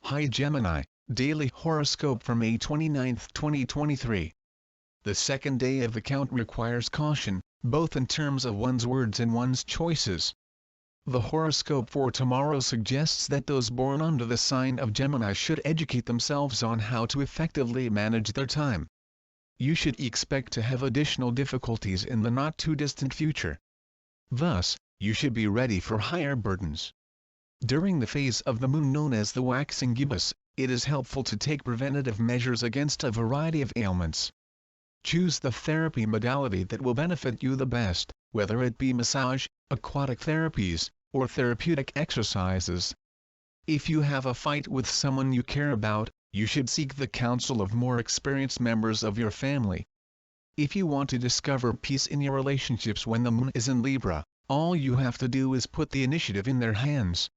Hi Gemini, Daily Horoscope for May 29, 2023. The second day of the count requires caution, both in terms of one's words and one's choices. The horoscope for tomorrow suggests that those born under the sign of Gemini should educate themselves on how to effectively manage their time. You should expect to have additional difficulties in the not-too-distant future. Thus, you should be ready for higher burdens. During the phase of the moon known as the waxing gibbous, it is helpful to take preventative measures against a variety of ailments. Choose the therapy modality that will benefit you the best, whether it be massage, aquatic therapies, or therapeutic exercises. If you have a fight with someone you care about, you should seek the counsel of more experienced members of your family. If you want to discover peace in your relationships when the moon is in Libra, all you have to do is put the initiative in their hands.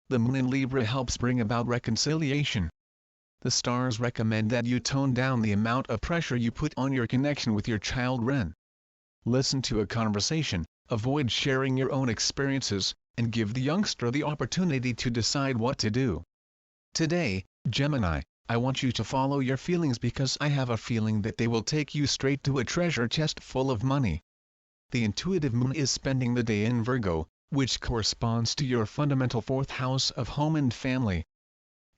The moon in Libra helps bring about reconciliation. The stars recommend that you tone down the amount of pressure you put on your connection with your child Ren. Listen to a conversation, avoid sharing your own experiences, and give the youngster the opportunity to decide what to do. Today, Gemini, I want you to follow your feelings because I have a feeling that they will take you straight to a treasure chest full of money. The intuitive moon is spending the day in Virgo, which corresponds to your fundamental fourth house of home and family.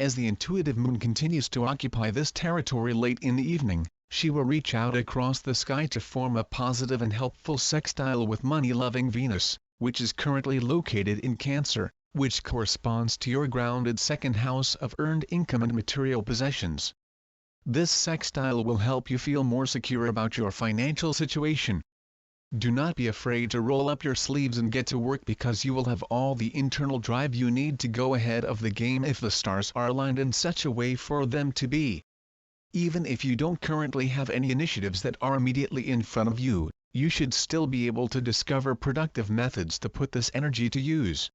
As the intuitive moon continues to occupy this territory late in the evening, she will reach out across the sky to form a positive and helpful sextile with money-loving Venus, which is currently located in Cancer, which corresponds to your grounded second house of earned income and material possessions. This sextile will help you feel more secure about your financial situation. Do not be afraid to roll up your sleeves and get to work because you will have all the internal drive you need to go ahead of the game if the stars are aligned in such a way for them to be. Even if you don't currently have any initiatives that are immediately in front of you, you should still be able to discover productive methods to put this energy to use.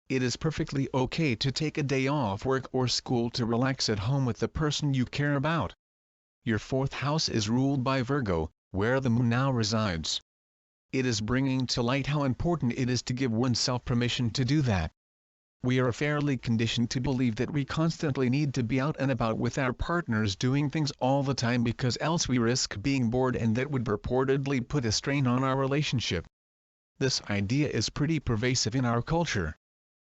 It is perfectly okay to take a day off work or school to relax at home with the person you care about. Your fourth house is ruled by Virgo, where the moon now resides. It is bringing to light how important it is to give oneself permission to do that. We are fairly conditioned to believe that we constantly need to be out and about with our partners doing things all the time because else we risk being bored and that would purportedly put a strain on our relationship. This idea is pretty pervasive in our culture.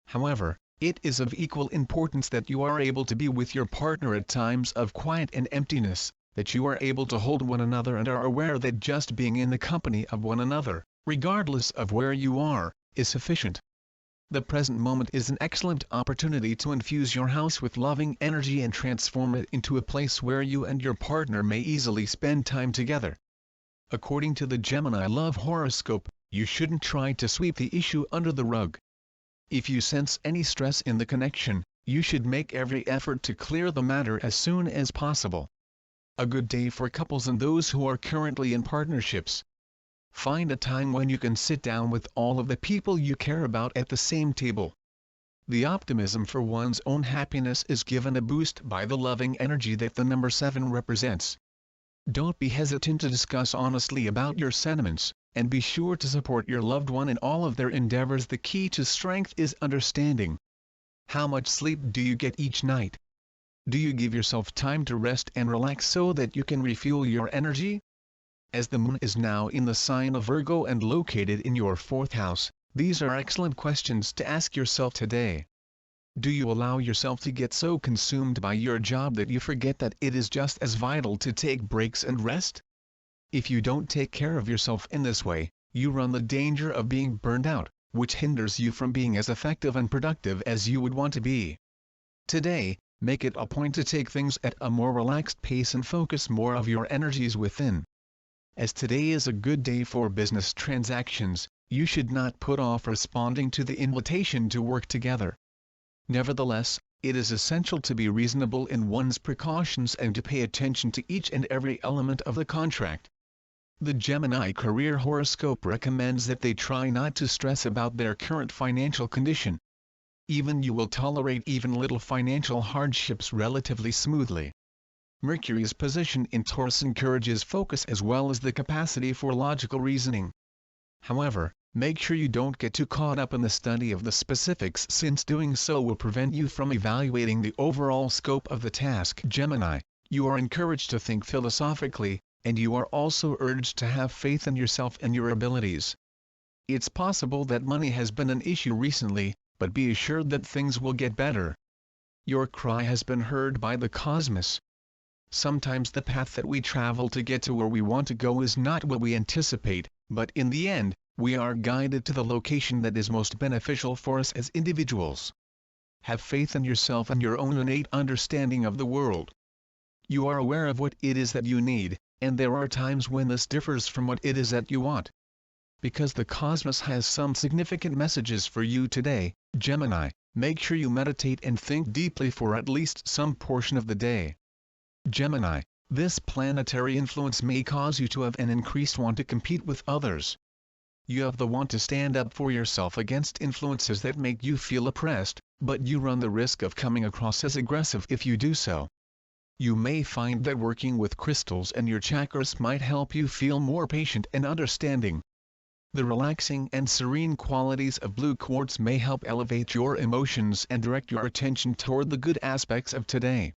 However, it is of equal importance that you are able to be with your partner at times of quiet and emptiness, that you are able to hold one another and are aware that just being in the company of one another, regardless of where you are, is sufficient. The present moment is an excellent opportunity to infuse your house with loving energy and transform it into a place where you and your partner may easily spend time together. According to the Gemini love horoscope, you shouldn't try to sweep the issue under the rug. If you sense any stress in the connection, you should make every effort to clear the matter as soon as possible. A good day for couples and those who are currently in partnerships. Find a time when you can sit down with all of the people you care about at the same table. The optimism for one's own happiness is given a boost by the loving energy that the number 7 represents. Don't be hesitant to discuss honestly about your sentiments, and be sure to support your loved one in all of their endeavors. The key to strength is understanding. How much sleep do you get each night? Do you give yourself time to rest and relax so that you can refuel your energy? As the moon is now in the sign of Virgo and located in your fourth house, these are excellent questions to ask yourself today. Do you allow yourself to get so consumed by your job that you forget that it is just as vital to take breaks and rest? If you don't take care of yourself in this way, you run the danger of being burned out, which hinders you from being as effective and productive as you would want to be. Today, make it a point to take things at a more relaxed pace and focus more of your energies within. As today is a good day for business transactions, you should not put off responding to the invitation to work together. Nevertheless, it is essential to be reasonable in one's precautions and to pay attention to each and every element of the contract. The Gemini career horoscope recommends that they try not to stress about their current financial condition. Even you will tolerate even little financial hardships relatively smoothly. Mercury's position in Taurus encourages focus as well as the capacity for logical reasoning. However, make sure you don't get too caught up in the study of the specifics, since doing so will prevent you from evaluating the overall scope of the task. Gemini, you are encouraged to think philosophically, and you are also urged to have faith in yourself and your abilities. It's possible that money has been an issue recently, but be assured that things will get better. Your cry has been heard by the cosmos. Sometimes the path that we travel to get to where we want to go is not what we anticipate, but in the end, we are guided to the location that is most beneficial for us as individuals. Have faith in yourself and your own innate understanding of the world. You are aware of what it is that you need, and there are times when this differs from what it is that you want. Because the cosmos has some significant messages for you today, Gemini, make sure you meditate and think deeply for at least some portion of the day. Gemini, this planetary influence may cause you to have an increased want to compete with others. You have the want to stand up for yourself against influences that make you feel oppressed, but you run the risk of coming across as aggressive if you do so. You may find that working with crystals and your chakras might help you feel more patient and understanding. The relaxing and serene qualities of blue quartz may help elevate your emotions and direct your attention toward the good aspects of today.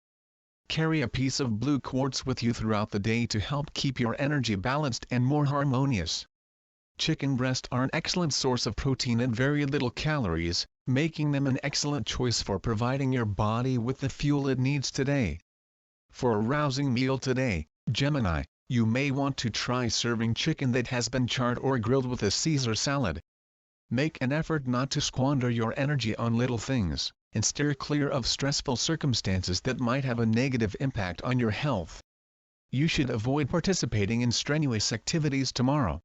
Carry a piece of blue quartz with you throughout the day to help keep your energy balanced and more harmonious. Chicken breasts are an excellent source of protein and very little calories, making them an excellent choice for providing your body with the fuel it needs today. For a rousing meal today, Gemini, you may want to try serving chicken that has been charred or grilled with a Caesar salad. Make an effort not to squander your energy on little things, and steer clear of stressful circumstances that might have a negative impact on your health. You should avoid participating in strenuous activities tomorrow.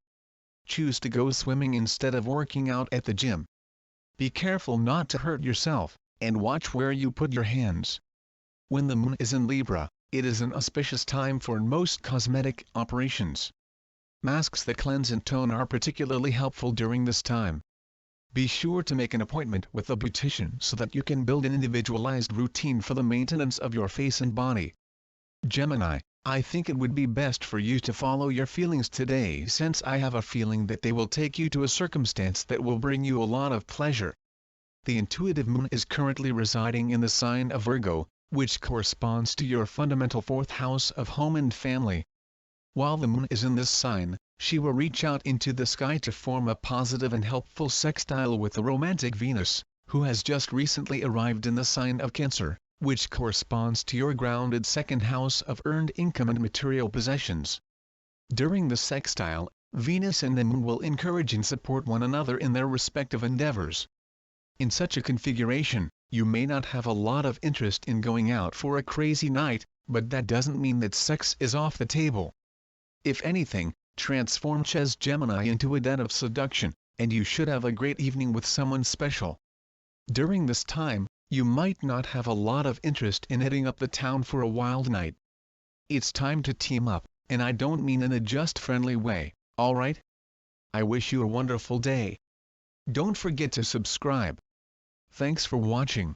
Choose to go swimming instead of working out at the gym. Be careful not to hurt yourself, and watch where you put your hands. When the moon is in Libra, it is an auspicious time for most cosmetic operations. Masks that cleanse and tone are particularly helpful during this time. Be sure to make an appointment with a beautician so that you can build an individualized routine for the maintenance of your face and body. Gemini, I think it would be best for you to follow your feelings today, since I have a feeling that they will take you to a circumstance that will bring you a lot of pleasure. The intuitive moon is currently residing in the sign of Virgo, which corresponds to your fundamental fourth house of home and family. While the moon is in this sign, she will reach out into the sky to form a positive and helpful sextile with the romantic Venus, who has just recently arrived in the sign of Cancer, which corresponds to your grounded second house of earned income and material possessions. During the sextile, Venus and the moon will encourage and support one another in their respective endeavors. In such a configuration, you may not have a lot of interest in going out for a crazy night, but that doesn't mean that sex is off the table. If anything, transform Ches Gemini into a den of seduction, and you should have a great evening with someone special. During this time, you might not have a lot of interest in hitting up the town for a wild night. It's time to team up, and I don't mean in a just friendly way, alright? I wish you a wonderful day. Don't forget to subscribe. Thanks for watching.